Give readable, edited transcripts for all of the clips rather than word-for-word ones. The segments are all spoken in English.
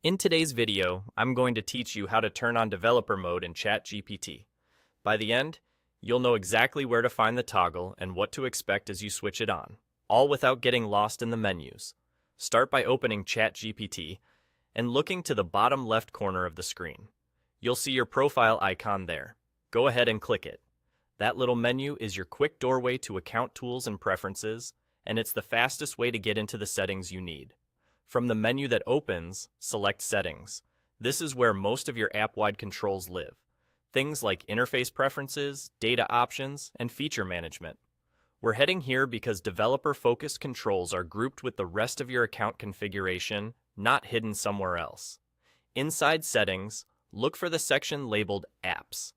In today's video, I'm going to teach you how to turn on developer mode in ChatGPT. By the end, you'll know exactly where to find the toggle and what to expect as you switch it on, all without getting lost in the menus. Start by opening ChatGPT and looking to the bottom left corner of the screen. You'll see your profile icon there. Go ahead and click it. That little menu is your quick doorway to account tools and preferences, and it's the fastest way to get into the settings you need. From the menu that opens, select Settings. This is where most of your app-wide controls live. Things like interface preferences, data options, and feature management. We're heading here because developer-focused controls are grouped with the rest of your account configuration, not hidden somewhere else. Inside Settings, look for the section labeled Apps.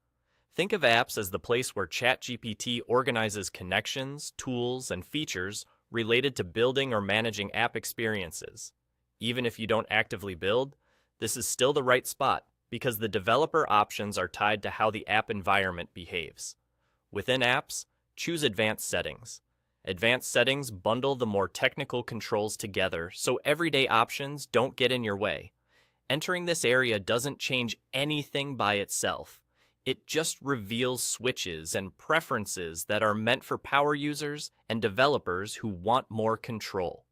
Think of apps as the place where ChatGPT organizes connections, tools, and features related to building or managing app experiences. Even if you don't actively build, this is still the right spot because the developer options are tied to how the app environment behaves. Within Apps, choose Advanced Settings. Advanced Settings bundle the more technical controls together so everyday options don't get in your way. Entering this area doesn't change anything by itself. It just reveals switches and preferences that are meant for power users and developers who want more control.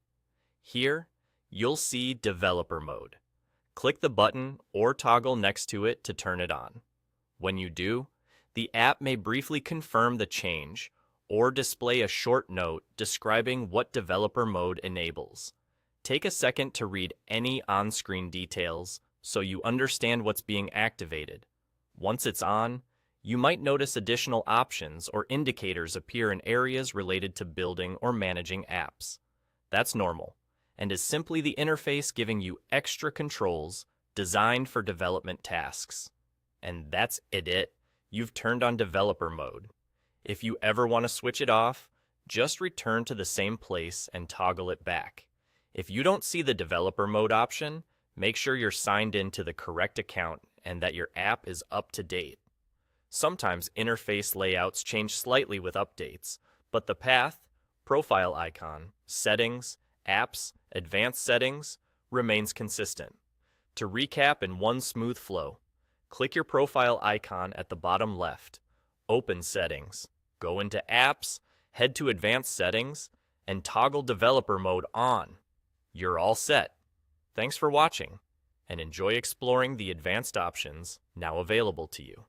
Here, you'll see Developer Mode. Click the button or toggle next to it to turn it on. When you do, the app may briefly confirm the change or display a short note describing what Developer Mode enables. Take a second to read any on-screen details so you understand what's being activated. Once it's on, you might notice additional options or indicators appear in areas related to building or managing apps. That's normal, and is simply the interface giving you extra controls designed for development tasks. And that's it. You've turned on developer mode. If you ever want to switch it off, just return to the same place and toggle it back. If you don't see the developer mode option, make sure you're signed in to the correct account and that your app is up to date. Sometimes interface layouts change slightly with updates, but the path, profile icon, settings, apps, advanced settings remains consistent. To recap in one smooth flow, click your profile icon at the bottom left, open settings, go into apps, head to advanced settings, and toggle developer mode on. You're all set. Thanks for watching, and enjoy exploring the advanced options now available to you.